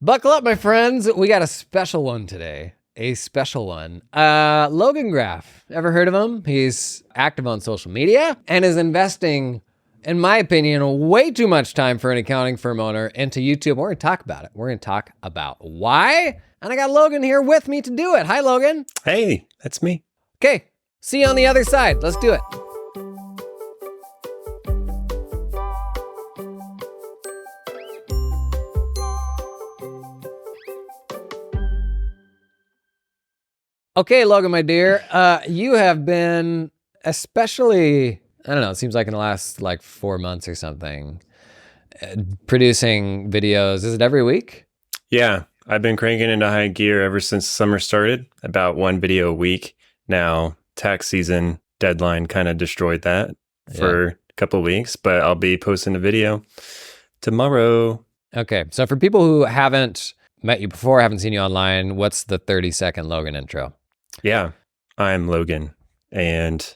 Buckle up, my friends. We got a special one today. A special one. Logan Graff. Ever heard of him? He's active on social media and is investing, in my opinion, way too much time for an accounting firm owner into YouTube. We're going to talk about it. We're going to talk about why. And I got Logan here with me to do it. Hi, Logan. Hey, that's me. Okay. See you on the other side. Let's do it. Okay, Logan, my dear, you have been especially, I don't know, it seems like in the last 4 months or something, producing videos. Is it every week? Yeah, I've been cranking into high gear ever since summer started, about one video a week. Now, tax season deadline kind of destroyed that for a couple of weeks, but I'll be posting a video tomorrow. Okay, so for people who haven't met you before, haven't seen you online, what's the 30-second Logan intro? Yeah, I'm Logan. And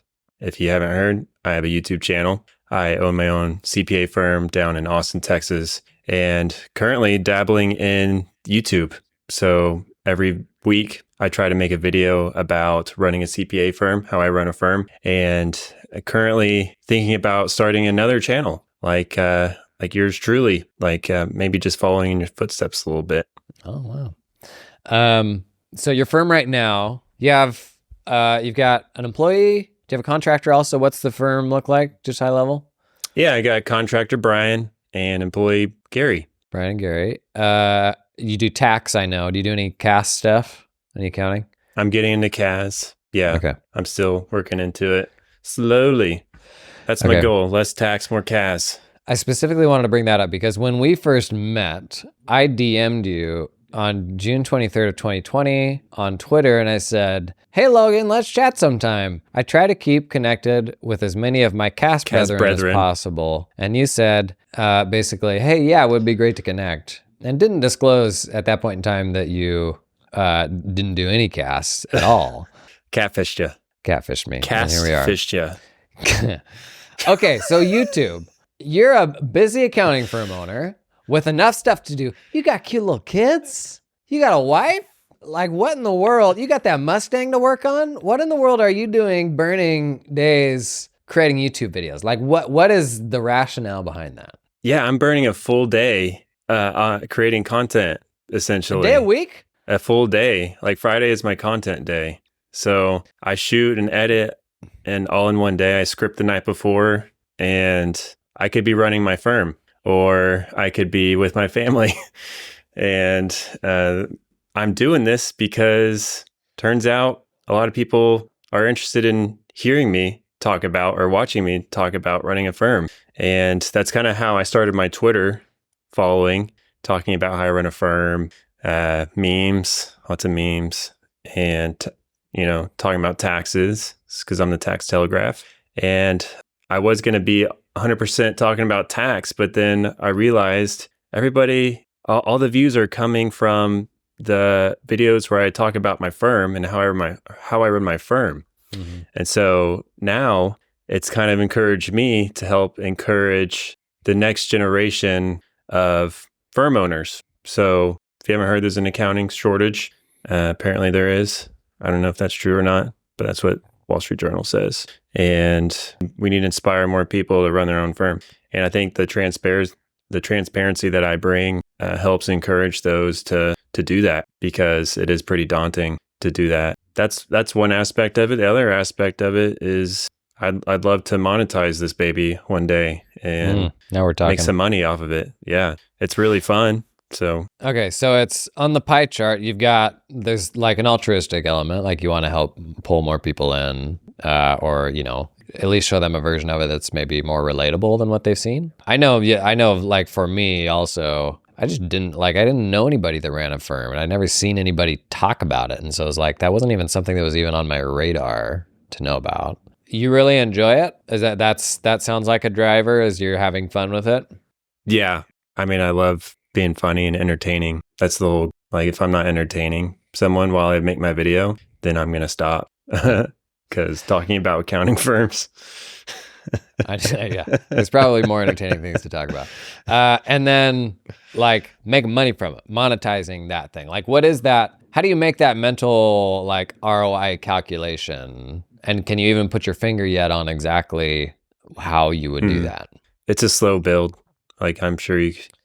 if you haven't heard, I have a YouTube channel. I own my own CPA firm down in Austin, Texas, and currently dabbling in YouTube. So every week I try to make a video about running a CPA firm, how I run a firm, and currently thinking about starting another channel like yours truly, maybe just following in your footsteps a little bit. Oh, wow. So your firm right now, you've got an employee. Do you have a contractor also? What's the firm look like? Just high level? Yeah, I got contractor Brian and employee Gary. Brian and Gary. You do tax, I know. Do you do any CAS stuff? Any accounting? I'm getting into CAS. Yeah. Okay. I'm still working into it slowly. That's my goal. Less tax, more CAS. I specifically wanted to bring that up because when we first met, I DM'd you on June 23rd of 2020 on Twitter, and I said, "Hey, Logan, let's chat sometime. I try to keep connected with as many of my CAS brethren as possible." And you said, basically, "Hey, yeah, it would be great to connect." And didn't disclose at that point in time that you didn't do any CAS at all. Catfished you. Catfished me. CAS and here we are. Fished you. Okay, so YouTube. You're a busy accounting firm owner with enough stuff to do. You got cute little kids. You got a wife. What in the world? You got that Mustang to work on. What in the world are you doing burning days creating YouTube videos? What is the rationale behind that? Yeah, I'm burning a full day creating content, essentially. A day a week? A full day. Friday is my content day. So I shoot and edit and all in one day. I script the night before and I could be running my firm or I could be with my family. And I'm doing this because turns out a lot of people are interested in hearing me talk about or watching me talk about running a firm. And that's kind of how I started my Twitter following, talking about how I run a firm, memes, lots of memes, and, talking about taxes because I'm the tax telegraph. And I was going to be 100% talking about tax, but then I realized all the views are coming from the videos where I talk about my firm and how I run my firm. Mm-hmm. And so now it's kind of encouraged me to help encourage the next generation of firm owners. So if you haven't heard, there's an accounting shortage. Apparently there is. I don't know if that's true or not, but that's what Wall Street Journal says. And we need to inspire more people to run their own firm. And I think the transparency that I bring helps encourage those to do that, because it is pretty daunting to do that. That's one aspect of it. The other aspect of it is I'd love to monetize this baby one day and now we're talking. Make some money off of it. Yeah, it's really fun. So okay, so it's on the pie chart. There's an altruistic element, you want to help pull more people in, or at least show them a version of it that's maybe more relatable than what they've seen. I know. For me also, I just didn't I didn't know anybody that ran a firm, and I'd never seen anybody talk about it, and so it was that wasn't even something that was even on my radar to know about. You really enjoy it? Is that sounds like a driver? As you're having fun with it? Yeah, I love being funny and entertaining. That's the whole, if I'm not entertaining someone while I make my video, then I'm going to stop because talking about accounting firms Yeah, there's probably more entertaining things to talk about. And then like make money from it, monetizing that thing. Like what is that? How do you make that mental like ROI calculation? And can you even put your finger yet on exactly how you would do that? It's a slow build. Like I'm sure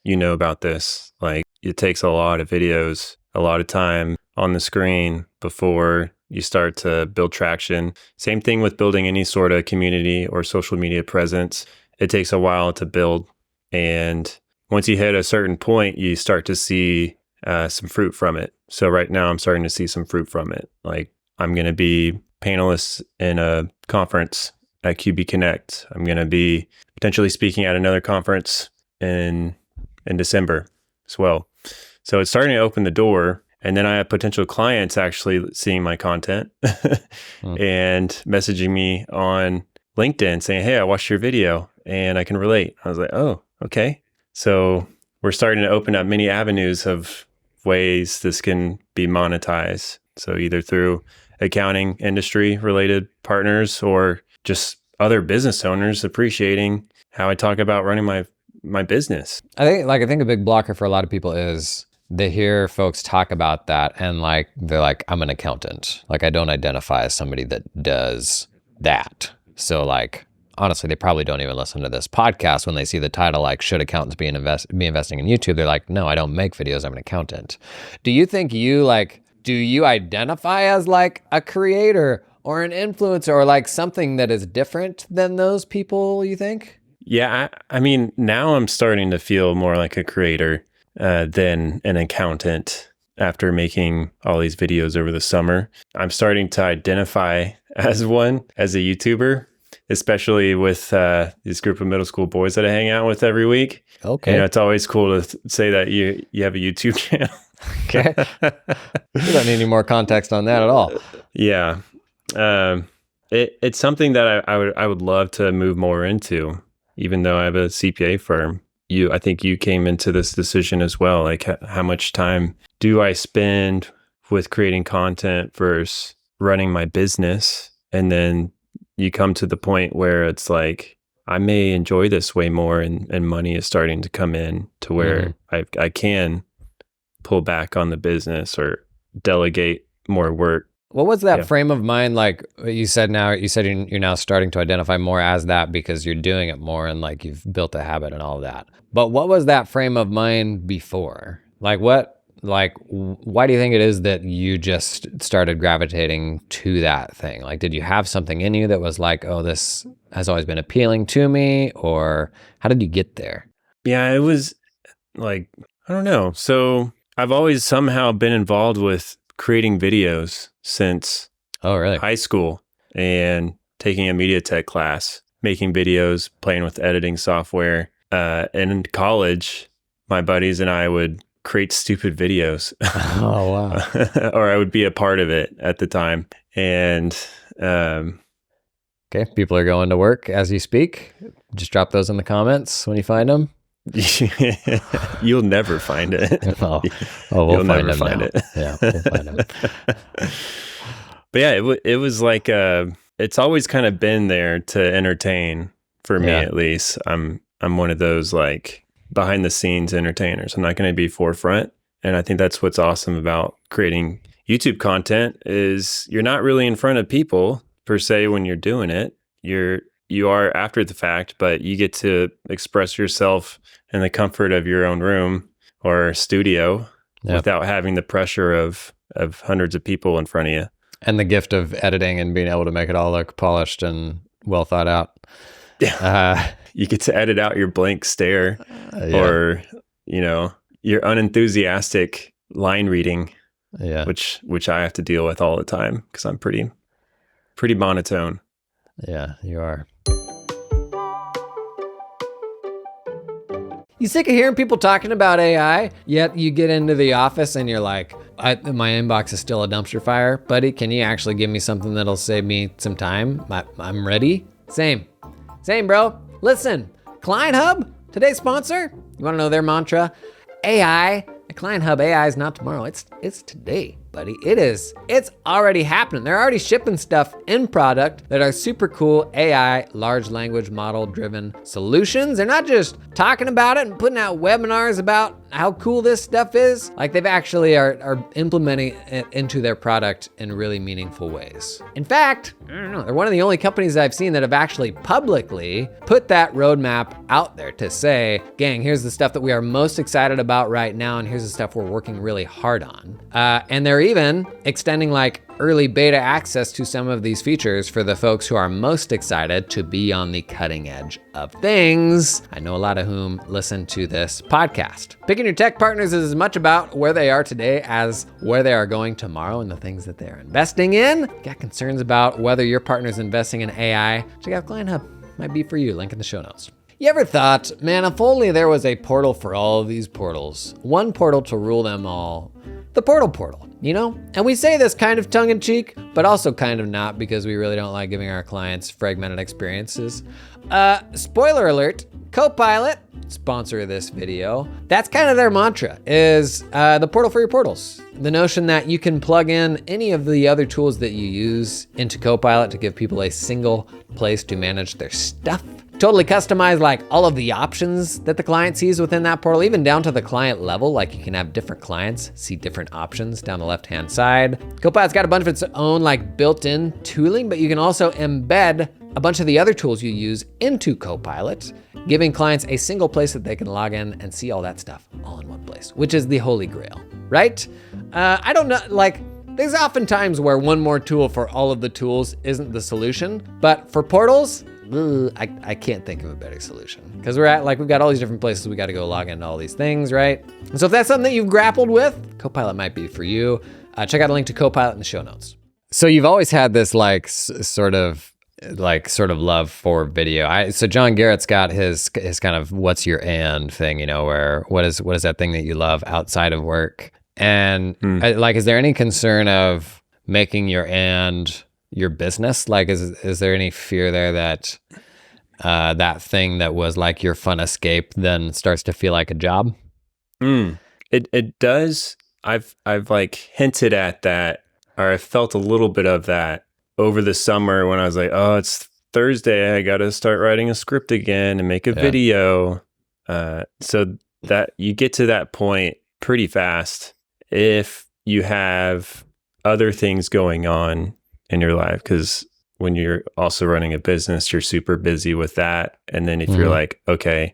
you know about this. Like it takes a lot of videos, a lot of time on the screen before you start to build traction. Same thing with building any sort of community or social media presence. It takes a while to build. And once you hit a certain point, you start to see some fruit from it. So right now I'm starting to see some fruit from it. Like I'm going to be panelist in a conference at QB Connect. I'm going to be potentially speaking at another conference in December as well. So it's starting to open the door. And then I have potential clients actually seeing my content and messaging me on LinkedIn saying, hey, I watched your video and I can relate. I was like, oh, okay. So we're starting to open up many avenues of ways this can be monetized. So either through accounting industry related partners or just other business owners appreciating how I talk about running my business. I think a big blocker for a lot of people is they hear folks talk about that and like they're like, I'm an accountant. Like I don't identify as somebody that does that. So like honestly, they probably don't even listen to this podcast when they see the title like should accountants be investing in YouTube? They're like, no, I don't make videos. I'm an accountant. Do you think do you identify as like a creator or an influencer or like something that is different than those people, you think? Yeah, I mean, now I'm starting to feel more like a creator than an accountant after making all these videos over the summer. I'm starting to identify as one, as a YouTuber, especially with this group of middle school boys that I hang out with every week. Okay. You know, it's always cool to say that you have a YouTube channel. Okay. You don't need any more context on that at all. Yeah. It's something that I would love to move more into, even though I have a CPA firm. I think you came into this decision as well. Like how much time do I spend with creating content versus running my business? And then you come to the point where it's like, I may enjoy this way more and money is starting to come in to where I can pull back on the business or delegate more work. What was that frame of mind like? You said you're now starting to identify more as that because you're doing it more and like you've built a habit and all of that. But what was that frame of mind before? Like why do you think it is that you just started gravitating to that thing? Like, did you have something in you that was like, oh, this has always been appealing to me? Or how did you get there? Yeah, it was like, I don't know. So I've always somehow been involved with creating videos since high school and taking a media tech class, making videos, playing with editing software. And in college, my buddies and I would create stupid videos. Oh, wow. Or I would be a part of it at the time. And okay, people are going to work as you speak. Just drop those in the comments when you find them. You'll never find it. We'll find them now. Yeah, we'll find them. But yeah, it was like it's always kind of been there to entertain for me, at least. I'm one of those like behind the scenes entertainers. I'm not going to be forefront, and I think that's what's awesome about creating YouTube content is you're not really in front of people per se when you're doing it. You are after the fact, but you get to express yourself in the comfort of your own room or studio without having the pressure of hundreds of people in front of you. And the gift of editing and being able to make it all look polished and well thought out. Yeah. You get to edit out your blank stare or, your unenthusiastic line reading, which I have to deal with all the time because I'm pretty monotone. Yeah, you are. You sick of hearing people talking about AI, yet you get into the office and you're like, my inbox is still a dumpster fire. Buddy, can you actually give me something that'll save me some time? I'm ready. Same, bro. Listen, Client Hub, today's sponsor. You want to know their mantra? AI, Client Hub AI is not tomorrow, it's today. buddy. It's already happening. They're already shipping stuff in product that are super cool AI, large language model driven solutions. They're not just talking about it and putting out webinars about how cool this stuff is. Like they've actually are implementing it into their product in really meaningful ways. In fact, I don't know, they're one of the only companies I've seen that have actually publicly put that roadmap out there to say, gang, here's the stuff that we are most excited about right now, and here's the stuff we're working really hard on. And they're even extending like early beta access to some of these features for the folks who are most excited to be on the cutting edge of things. I know a lot of whom listen to this podcast. Picking your tech partners is as much about where they are today as where they are going tomorrow and the things that they're investing in. Got concerns about whether your partner's investing in AI? Check out Client Hub. Might be for you. Link in the show notes. You ever thought, man, if only there was a portal for all of these portals, one portal to rule them all, the portal, you know? And we say this kind of tongue in cheek, but also kind of not, because we really don't like giving our clients fragmented experiences. Spoiler alert, Copilot, sponsor of this video, that's kind of their mantra, is the portal for your portals. The notion that you can plug in any of the other tools that you use into Copilot to give people a single place to manage their stuff. Totally customize like all of the options that the client sees within that portal, even down to the client level. Like you can have different clients see different options down the left-hand side. Copilot's got a bunch of its own like built-in tooling, but you can also embed a bunch of the other tools you use into Copilot, giving clients a single place that they can log in and see all that stuff all in one place, which is the holy grail, right? I don't know, like there's often times where one more tool for all of the tools isn't the solution, but for portals, I can't think of a better solution, because we've got all these different places we got to go log into all these things, right? And so if that's something that you've grappled with, Copilot might be for you. Check out a link to Copilot in the show notes. So you've always had this like sort of love for video. So John Garrett's got his kind of what's your and thing, you know, where what is that thing that you love outside of work? And like, is there any concern of making your and your business? Like, is there any fear there that that thing that was like your fun escape then starts to feel like a job? It does. I've like hinted at that, or I felt a little bit of that over the summer when I was like, oh, it's Thursday, I got to start writing a script again and make a video. So that you get to that point pretty fast if you have other things going on in your life, because when you're also running a business, you're super busy with that. And then if you're like, okay,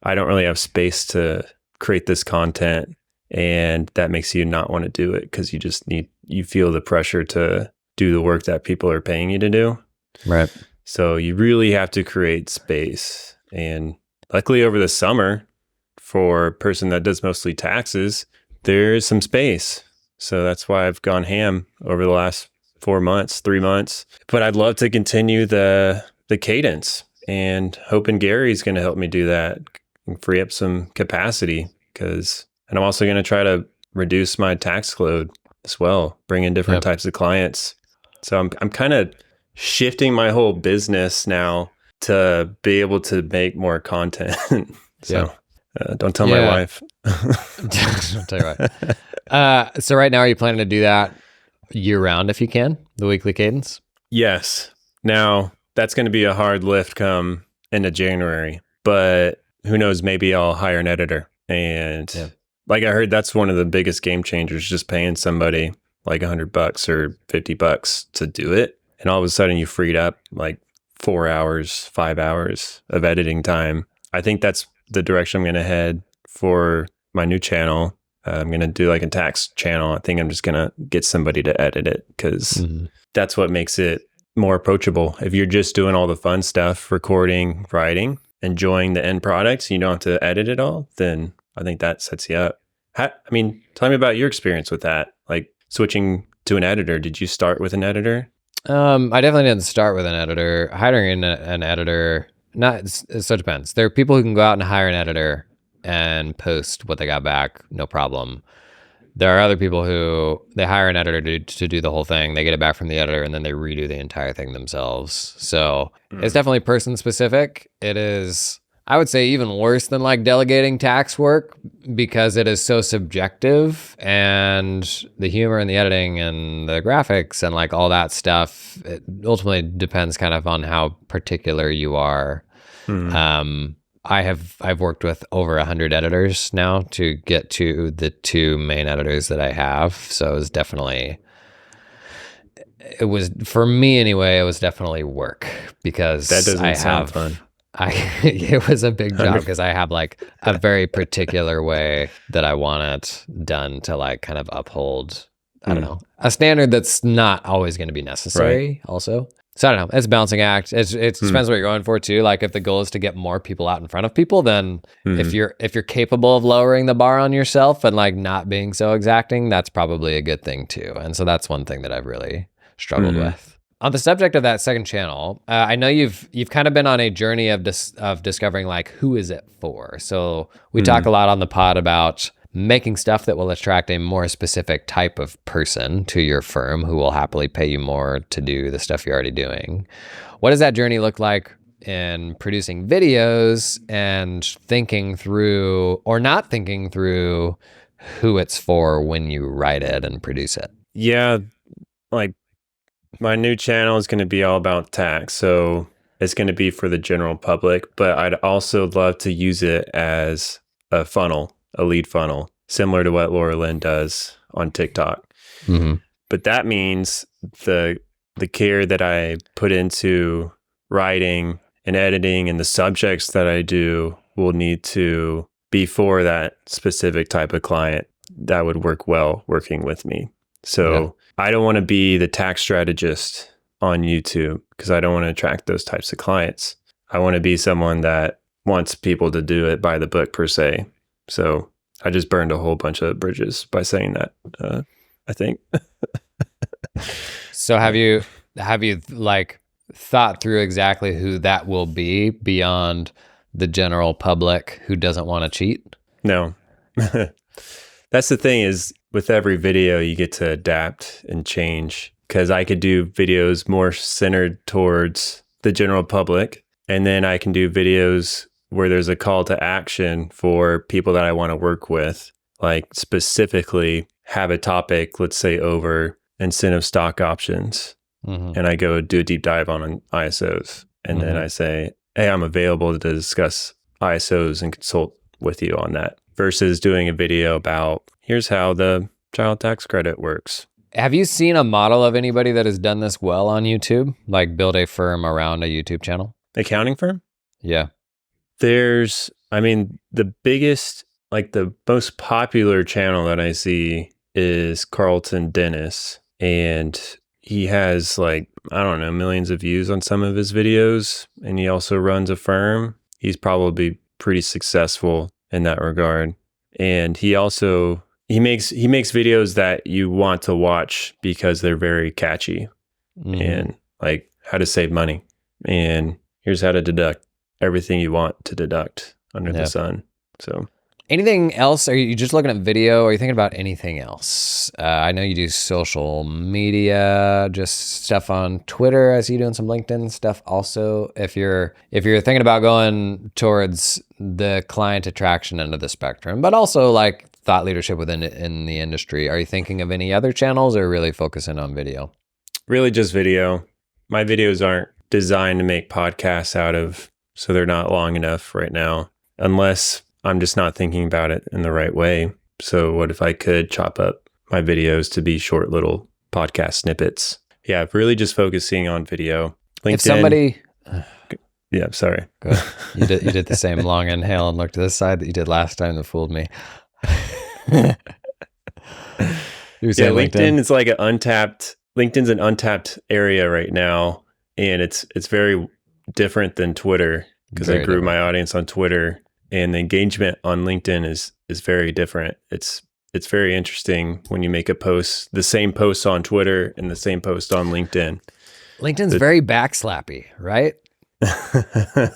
I don't really have space to create this content, and that makes you not want to do it because you feel the pressure to do the work that people are paying you to do. Right. So you really have to create space. And luckily over the summer, for a person that does mostly taxes, there's some space. So that's why I've gone ham over the last 3 months. But I'd love to continue the cadence, and hoping Gary's going to help me do that and free up some capacity, and I'm also going to try to reduce my tax load as well, bring in different types of clients. So I'm kind of shifting my whole business now to be able to make more content. So don't tell my wife. Don't tell your wife. So right now, are you planning to do that year round if you can, the weekly cadence? Yes. Now, that's going to be a hard lift come into January, but who knows, maybe I'll hire an editor. And like I heard, that's one of the biggest game changers, just paying somebody like $100 or $50 to do it. And all of a sudden you freed up like 4 hours, 5 hours of editing time. I think that's the direction I'm going to head for my new channel. I'm going to do like a tax channel. I think I'm just going to get somebody to edit it, because that's what makes it more approachable. If you're just doing all the fun stuff, recording, writing, enjoying the end products, you don't have to edit it all, then I think that sets you up. Tell me about your experience with that, like switching to an editor. Did you start with an editor? I definitely didn't start with an editor. Hiring an editor, so it depends. There are people who can go out and hire an editor and post what they got back, no problem. There are other people who they hire an editor to do the whole thing. They get it back from the editor and then they redo the entire thing themselves. So it's definitely person specific. It is, I would say even worse than like delegating tax work because it is so subjective, and the humor and the editing and the graphics and like all that stuff, it ultimately depends kind of on how particular you are. I've worked with over 100 editors now to get to the 2 main editors that I have. So it was for me anyway, it was definitely work because That doesn't sound fun. It was a big job because I have like a very particular way that I want it done to like kind of uphold, I don't know, a standard that's not always going to be necessary also. So I don't know. It's a balancing act. It depends what you're going for too. Like if the goal is to get more people out in front of people, then if you're capable of lowering the bar on yourself and like not being so exacting, that's probably a good thing too. And so that's one thing that I've really struggled with. On the subject of that second channel, I know you've kind of been on a journey of discovering like who is it for. So we talk a lot on the pod about making stuff that will attract a more specific type of person to your firm who will happily pay you more to do the stuff you're already doing. What does that journey look like in producing videos and thinking through or not thinking through who it's for when you write it and produce it? Yeah, like my new channel is going to be all about tax. So it's going to be for the general public, but I'd also love to use it as a funnel, a lead funnel, similar to what Laura Lynn does on TikTok. But that means the care that I put into writing and editing and the subjects that I do will need to be for that specific type of client that would work well working with me. So I don't want to be the tax strategist on YouTube because I don't want to attract those types of clients. I want to be someone that wants people to do it by the book per se. So I just burned a whole bunch of bridges by saying that, I think. So have you like thought through exactly who that will be beyond the general public who doesn't want to cheat? No. That's the thing is with every video you get to adapt and change because I could do videos more centered towards the general public, and then I can do videos where there's a call to action for people that I want to work with, like specifically have a topic, let's say over incentive stock options. And I go do a deep dive on ISOs. And then I say, hey, I'm available to discuss ISOs and consult with you on that versus doing a video about here's how the child tax credit works. Have you seen a model of anybody that has done this well on YouTube? Like build a firm around a YouTube channel? Accounting firm? Yeah. The biggest, like the most popular channel that I see is Carlton Dennis. And he has like, I don't know, millions of views on some of his videos. And he also runs a firm. He's probably pretty successful in that regard. And he makes videos that you want to watch because they're very catchy and like how to save money. And here's how to deduct everything you want to deduct under the sun. So anything else? Are you just looking at video? Or are you thinking about anything else? I know you do social media, just stuff on Twitter. I see you doing some LinkedIn stuff also. If you're thinking about going towards the client attraction end of the spectrum, but also like thought leadership in the industry, are you thinking of any other channels or really focusing on video? Really just video. My videos aren't designed to make podcasts out of, so they're not long enough right now, unless I'm just not thinking about it in the right way. So what if I could chop up my videos to be short little podcast snippets? Yeah, really just focusing on video. LinkedIn. If somebody... Yeah, sorry. Good. You did the same long inhale and look to the side that you did last time that fooled me. LinkedIn is like LinkedIn's an untapped area right now. And it's very different than Twitter because I grew my audience on Twitter. And the engagement on LinkedIn is very different. It's very interesting when you make a post, the same post on Twitter and the same post on LinkedIn. LinkedIn's very backslappy, right?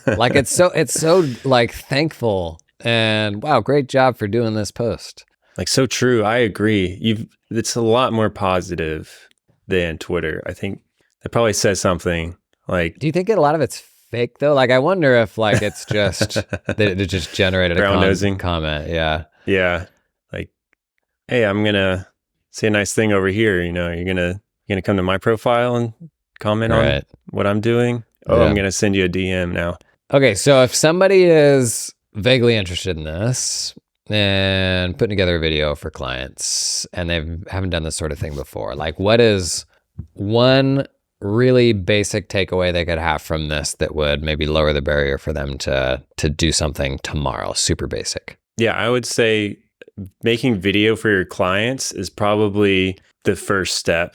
Like it's so like thankful and wow, great job for doing this post. Like so true. I agree. It's a lot more positive than Twitter. I think that probably says something. Like, do you think a lot of it's fake though? Like, I wonder if like it's just that it just generated a Brown-nosing. comment. Yeah. Yeah. Like, hey, I'm gonna say a nice thing over here. You know, you're gonna come to my profile and comment on what I'm doing. Oh, I'm gonna send you a DM now. Okay, so if somebody is vaguely interested in this and putting together a video for clients and they haven't done this sort of thing before, like what is one really basic takeaway they could have from this that would maybe lower the barrier for them to do something tomorrow? Super basic. Yeah, I would say making video for your clients is probably the first step,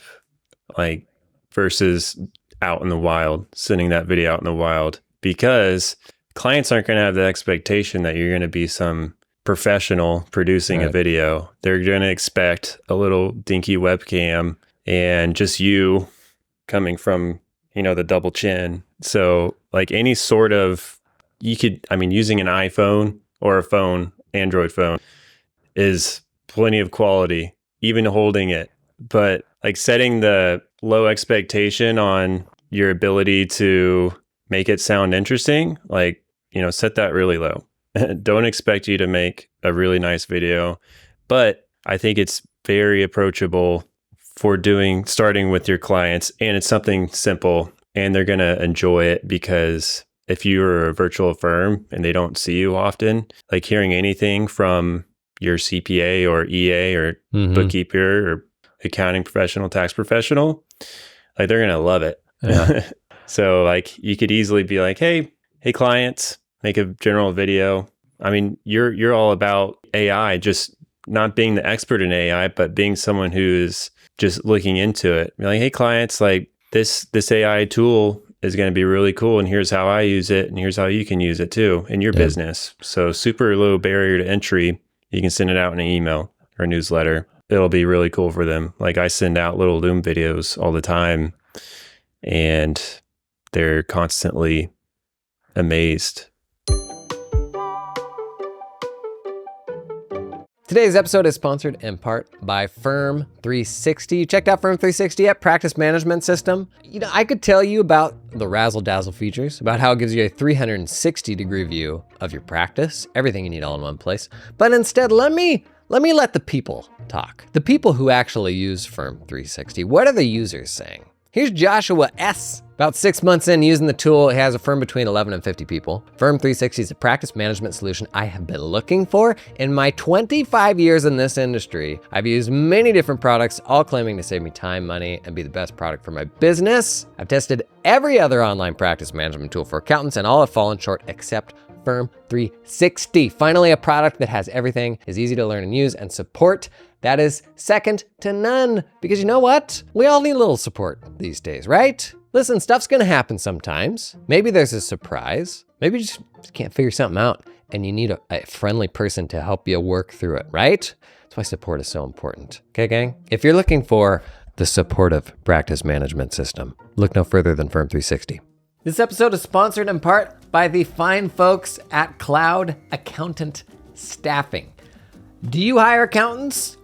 like versus out in the wild, sending that video out in the wild, because clients aren't going to have the expectation that you're going to be some professional producing a video. They're going to expect a little dinky webcam and just you coming from, you know, the double chin. So like any sort of, using an iPhone or a phone, Android phone, is plenty of quality, even holding it. But like setting the low expectation on your ability to make it sound interesting, like, you know, set that really low. Don't expect you to make a really nice video, but I think it's very approachable for starting with your clients, and it's something simple and they're going to enjoy it, because if you're a virtual firm and they don't see you often, like hearing anything from your CPA or EA or bookkeeper or accounting professional, tax professional, like they're going to love it. Yeah. So like you could easily be like, hey clients, make a general video. I mean, you're all about AI, just not being the expert in AI, but being someone who's just looking into it. Be like, hey clients, like this AI tool is going to be really cool, and here's how I use it, and here's how you can use it too in your business. So super low barrier to entry. You can send it out in an email or newsletter. It'll be really cool for them. Like I send out little Loom videos all the time, and they're constantly amazed. Today's episode is sponsored in part by Firm 360. You checked out Firm 360 at Practice Management System. You know, I could tell you about the razzle dazzle features, about how it gives you a 360-degree view of your practice, everything you need all in one place. But instead, let me let the people talk. The people who actually use Firm 360. What are the users saying? Here's Joshua S. About 6 months in using the tool, he has a firm between 11 and 50 people. Firm 360 is a practice management solution I have been looking for. In my 25 years in this industry, I've used many different products, all claiming to save me time, money, and be the best product for my business. I've tested every other online practice management tool for accountants, and all have fallen short except Firm 360. Finally, a product that has everything, is easy to learn and use, and support that is second to none. Because you know what? We all need a little support these days, right? Listen, stuff's gonna happen sometimes. Maybe there's a surprise. Maybe you just can't figure something out and you need a friendly person to help you work through it, right? That's why support is so important. Okay, gang? If you're looking for the supportive practice management system, look no further than Firm 360. This episode is sponsored in part by the fine folks at Cloud Accountant Staffing. Do you hire accountants?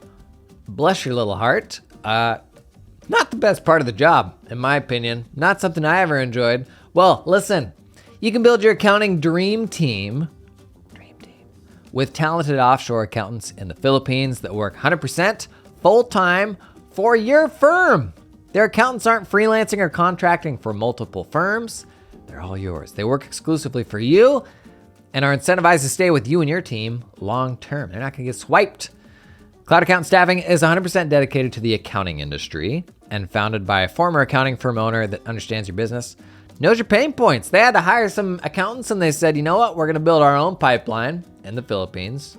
Bless your little heart. Not the best part of the job, in my opinion. Not something I ever enjoyed. Well, listen, you can build your accounting dream team with talented offshore accountants in the Philippines that work 100% full-time for your firm. Their accountants aren't freelancing or contracting for multiple firms. They're all yours. They work exclusively for you and are incentivized to stay with you and your team long-term. They're not gonna get swiped. Cloud Accountant Staffing is 100% dedicated to the accounting industry and founded by a former accounting firm owner that understands your business, knows your pain points. They had to hire some accountants and they said, you know what? We're gonna build our own pipeline in the Philippines.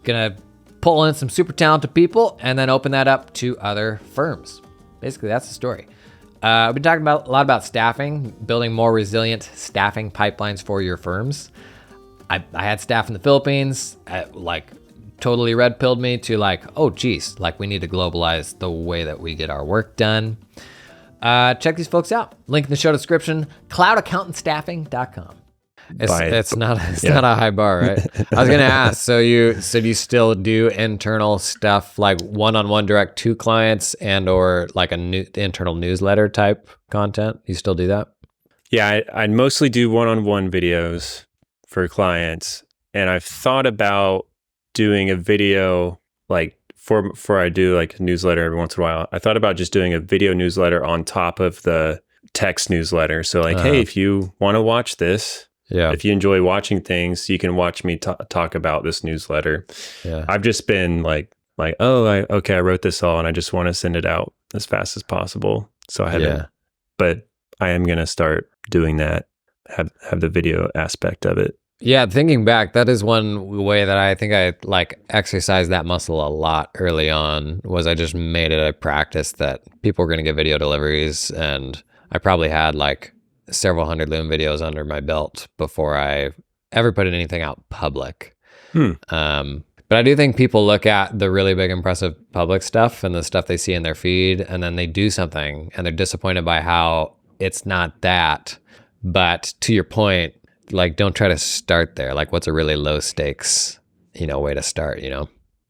Gonna pull in some super talented people and then open that up to other firms. Basically, that's the story. We've been talking a lot about staffing, building more resilient staffing pipelines for your firms. I had staff in the Philippines, totally red pilled me to oh geez, we need to globalize the way that we get our work done. Check these folks out. Link in the show description, cloudaccountantstaffing.com. It's not a high bar, right? I was gonna ask, so you still do internal stuff like one-on-one direct to clients and or like a new internal newsletter type content? You still do that? Yeah, I mostly do one-on-one videos for clients, and I've thought about doing a video like for I do like a newsletter every once in a while. I thought about just doing a video newsletter on top of the text newsletter. So like, hey, Uh, if you want to watch this, yeah. if you enjoy watching things, you can watch me talk about this newsletter. Yeah. I've just been oh, I wrote this all, and I just want to send it out as fast as possible. So I haven't, Yeah. but I am gonna start doing that. Have the video aspect of it. Yeah, thinking back, that is one way that I think I like exercised that muscle a lot early on. Was I just made it a practice that people were going to get video deliveries, and I probably had like several hundred Loom videos under my belt before I ever put anything out public. But I do think people look at the really big, impressive public stuff and the stuff they see in their feed, and then they do something and they're disappointed by how it's not that. But to your point, like, don't try to start there. Like, what's a really low stakes, way to start,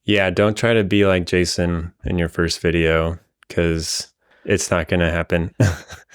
Yeah, don't try to be like Jason in your first video, because it's not going to happen.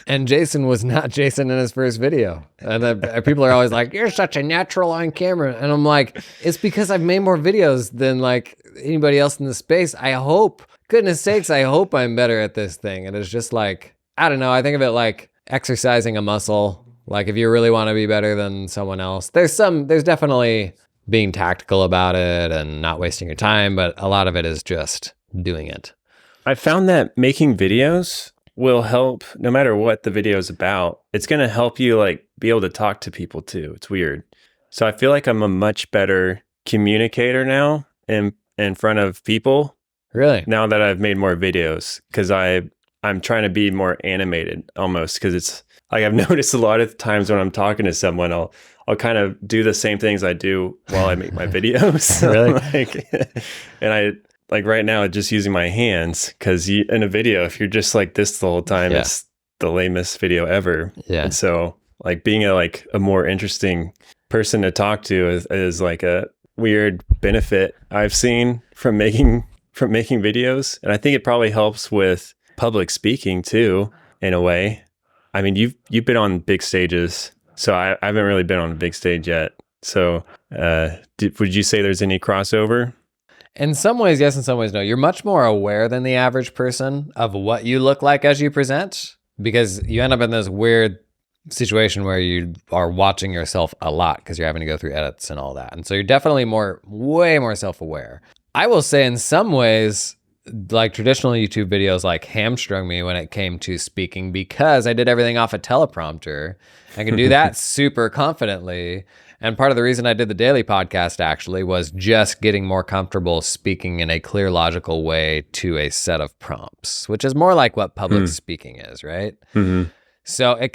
And Jason was not Jason in his first video. And then people are always like, you're such a natural on camera. And I'm like, it's because I've made more videos than like anybody else in the space. I hope, goodness sakes, I hope I'm better at this thing. And it's just like, I don't know. I think of it like exercising a muscle. Like if you really want to be better than someone else, there's definitely being tactical about it and not wasting your time. But a lot of it is just doing it. I found that making videos will help no matter what the video is about. It's going to help you like be able to talk to people too. It's weird. So I feel like I'm a much better communicator now in front of people. Really? Now that I've made more videos, because I'm trying to be more animated almost, because it's like I've noticed a lot of times when I'm talking to someone, I'll kind of do the same things I do while I make my videos. Really? And I like right now just using my hands, because in a video, if you're just like this the whole time, it's the lamest video ever. Yeah. And so like being a more interesting person to talk to is like a weird benefit I've seen from making videos. And I think it probably helps with public speaking too, in a way. I mean, you've been on big stages, so I haven't really been on a big stage yet. So would you say there's any crossover? In some ways, yes. In some ways, no. You're much more aware than the average person of what you look like as you present, because you end up in this weird situation where you are watching yourself a lot because you're having to go through edits and all that. And so you're definitely way more self-aware. I will say in some ways, like traditional YouTube videos like hamstrung me when it came to speaking, because I did everything off a teleprompter. I can do that super confidently. And part of the reason I did the daily podcast actually was just getting more comfortable speaking in a clear, logical way to a set of prompts, which is more like what public speaking is, right? Mm-hmm. So I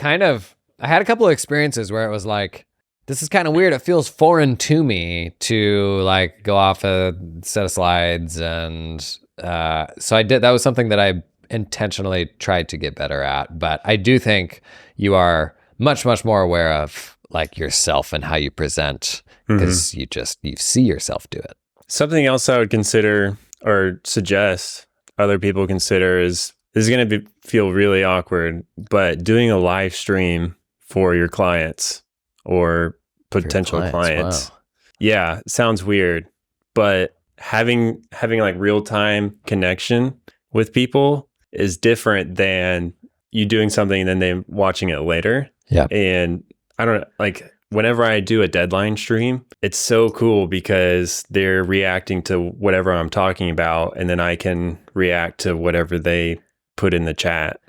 had a couple of experiences where it was like, this is kind of weird. It feels foreign to me to like go off a set of slides. And so I did, that was something that I intentionally tried to get better at. But I do think you are much, much more aware of like yourself and how you present, because you see yourself do it. Something else I would consider or suggest other people consider is, this is going to feel really awkward, but doing a live stream for your clients or potential clients. Wow. Yeah, sounds weird, but having like real-time connection with people is different than you doing something and then them watching it later. Yeah. And I don't like, whenever I do a deadline stream, it's so cool because they're reacting to whatever I'm talking about, and then I can react to whatever they put in the chat,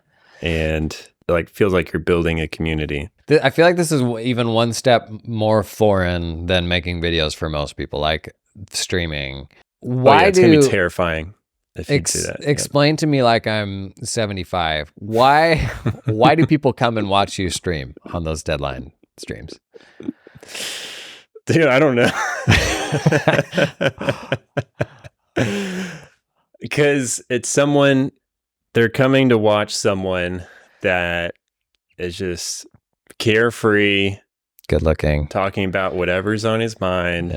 and like feels like you're building a community. I feel like this is even one step more foreign than making videos for most people, like streaming. It's gonna be terrifying if you do that. Explain to me, like I'm 75. Why do people come and watch you stream on those deadline streams? Dude, I don't know. Because it's someone, they're coming to watch someone that is just carefree, good looking, talking about whatever's on his mind,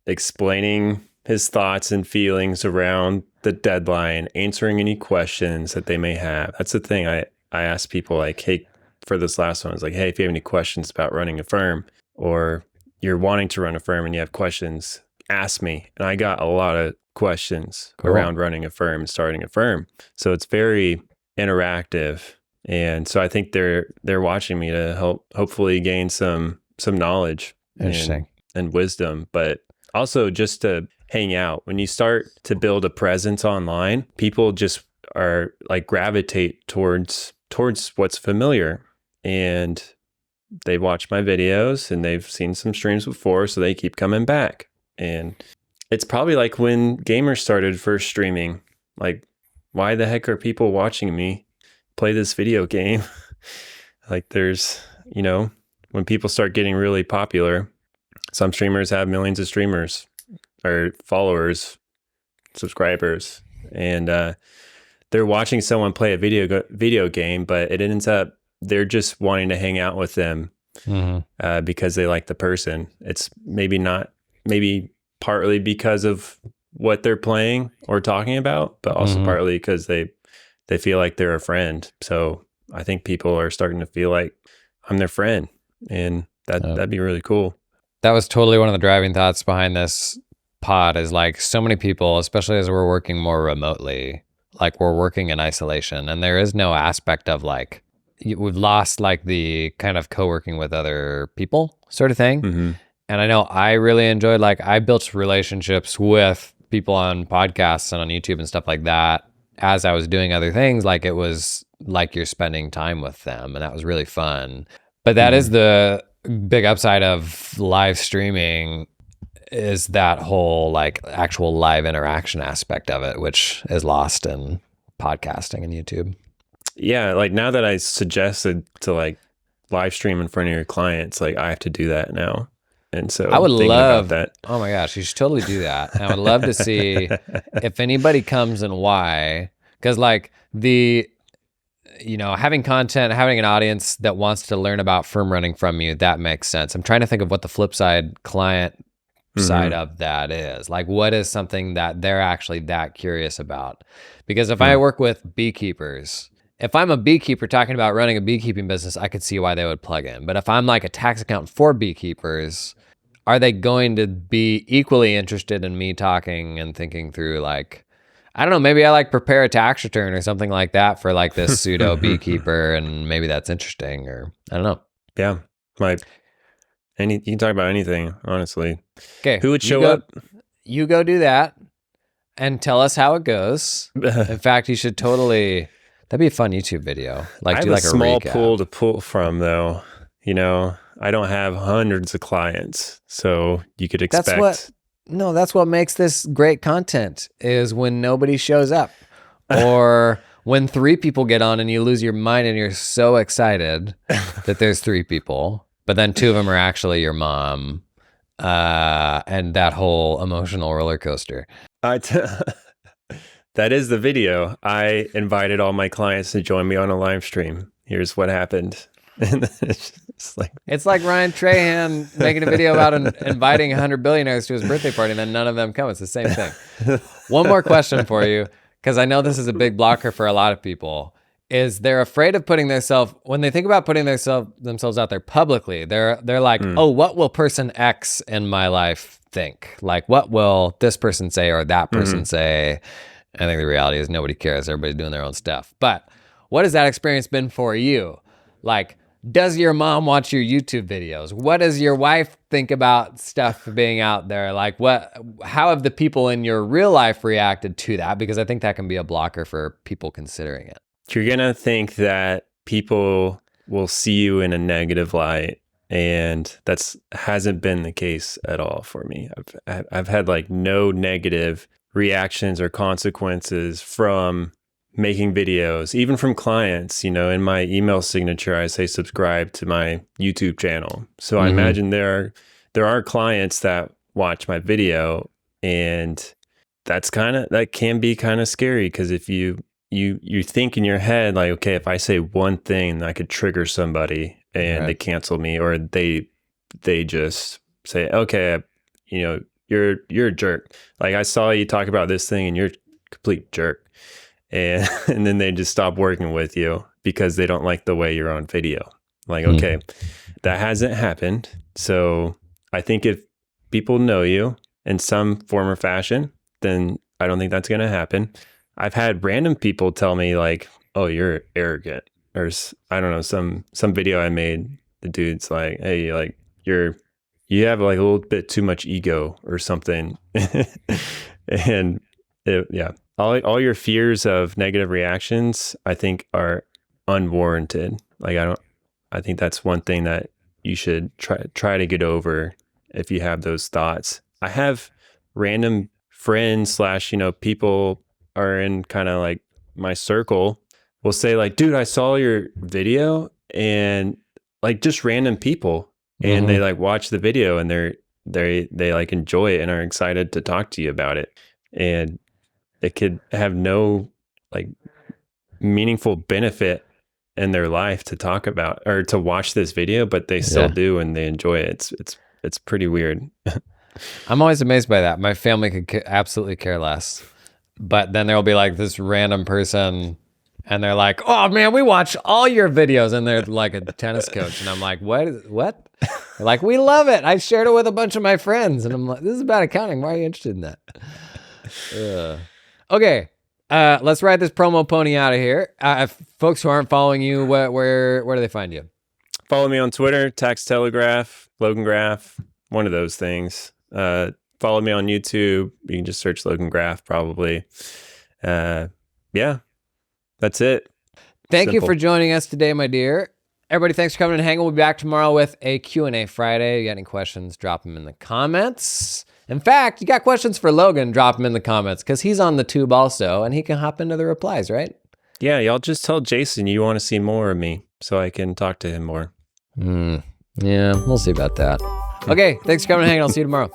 explaining his thoughts and feelings around the deadline, answering any questions that they may have. That's the thing I ask people, like, hey, for this last one. It's like, hey, if you have any questions about running a firm, or you're wanting to run a firm and you have questions, ask me. And I got a lot of questions around running a firm and starting a firm. So it's very interactive. And so I think they're watching me to help hopefully gain some knowledge and wisdom, but also just to hang out. When you start to build a presence online, people just are like gravitate towards what's familiar, and they watch my videos and they've seen some streams before, so they keep coming back. And it's probably like when gamers started first streaming, like, why the heck are people watching me play this video game? Like, there's, when people start getting really popular, some streamers have millions of streamers or followers, subscribers, and they're watching someone play a video game, but it ends up they're just wanting to hang out with them because they like the person. It's maybe partly because of what they're playing or talking about, but also partly because they feel like they're a friend. So I think people are starting to feel like I'm their friend, and that'd be really cool. That was totally one of the driving thoughts behind this pod, is like, so many people, especially as we're working more remotely, like we're working in isolation, and there is no aspect of like, we've lost like the kind of co-working with other people sort of thing. And I know I really enjoyed, like, I built relationships with people on podcasts and on YouTube and stuff like that as I was doing other things. Like, it was like you're spending time with them, and that was really fun. But that is the big upside of live streaming, is that whole like actual live interaction aspect of it, which is lost in podcasting and YouTube. Yeah, like now that I suggested to like live stream in front of your clients, like I have to do that now. And so I would love that. Oh my gosh, you should totally do that. And I would love to see if anybody comes and why. Because like having content, having an audience that wants to learn about firm running from you, that makes sense. I'm trying to think of what the flip side, client side of that is. Like, what is something that they're actually that curious about? Because if I work with beekeepers, if I'm a beekeeper talking about running a beekeeping business, I could see why they would plug in. But if I'm like a tax accountant for beekeepers, are they going to be equally interested in me talking and thinking through, like, I don't know, maybe I like prepare a tax return or something like that for like this pseudo beekeeper, and maybe that's interesting, or I don't know. Yeah. You can talk about anything, honestly. Okay. Who would show up? You go do that and tell us how it goes. In fact, you should totally, that'd be a fun YouTube video. Like, I have do like a small recap. pool to pull from, though. I don't have hundreds of clients, so you could expect. That's what makes this great content, is when nobody shows up, or when 3 people get on and you lose your mind and you're so excited that there's 3 people, but then 2 of them are actually your mom, and that whole emotional roller coaster. That is the video. I invited all my clients to join me on a live stream. Here's what happened. And it's like Ryan Trahan making a video about inviting 100 billionaires to his birthday party, and then none of them come. It's the same thing. One more question for you, because I know this is a big blocker for a lot of people, is they're afraid of putting themselves, when they think about putting themselves out there publicly, they're like, oh, what will person X in my life think? Like, what will this person say or that person say? I think the reality is nobody cares. Everybody's doing their own stuff. But what has that experience been for you? Like, does your mom watch your YouTube videos? What does your wife think about stuff being out there? Like, how have the people in your real life reacted to that? Because I think that can be a blocker for people considering it. You're going to think that people will see you in a negative light, and that's hasn't been the case at all for me. I've had like no negative reactions or consequences from making videos, even from clients. In my email signature, I say subscribe to my YouTube channel. So I imagine there are clients that watch my video, and that can be kind of scary, because if you think in your head, like, okay, if I say one thing, I could trigger somebody and they cancel me, or they just say, okay, you're a jerk. Like, I saw you talk about this thing and you're a complete jerk. And then they just stop working with you. because they don't like the way you're on video. Like, okay, that hasn't happened. So I think if people know you in some form or fashion, then I don't think that's going to happen. I've had random people tell me like, oh, you're arrogant, or I don't know, some video I made, the dude's like, hey, like you have like a little bit too much ego or something. And all your fears of negative reactions, I think, are unwarranted. Like, I think that's one thing that you should try to get over if you have those thoughts. I have random friends / people are in kind of like my circle will say like, dude, I saw your video, and like just random people, and they like watch the video and they like enjoy it and are excited to talk to you about it. And it could have no like meaningful benefit in their life to talk about or to watch this video, but they still do, and they enjoy it. It's pretty weird. I'm always amazed by that. My family could absolutely care less, but then there'll be like this random person, and they're like, "Oh man, we watch all your videos," and they're like a tennis coach, and I'm like, "What?" They're like, "We love it. I shared it with a bunch of my friends," and I'm like, "This is about accounting. Why are you interested in that?" Okay, let's ride this promo pony out of here. If folks who aren't following you, where do they find you? Follow me on Twitter, Tax Telegraph, Logan Graph, one of those things. Follow me on YouTube. You can just search Logan Graph probably. Yeah, that's it. Thank you for joining us today, my dear. Everybody, thanks for coming and hanging. We'll be back tomorrow with a Q&A Friday. You got any questions, drop them in the comments. In fact, you got questions for Logan, drop them in the comments, because he's on the tube also, and he can hop into the replies, right? Yeah, y'all just tell Jason you want to see more of me so I can talk to him more. Yeah, we'll see about that. Okay, thanks for coming and hanging. I'll see you tomorrow.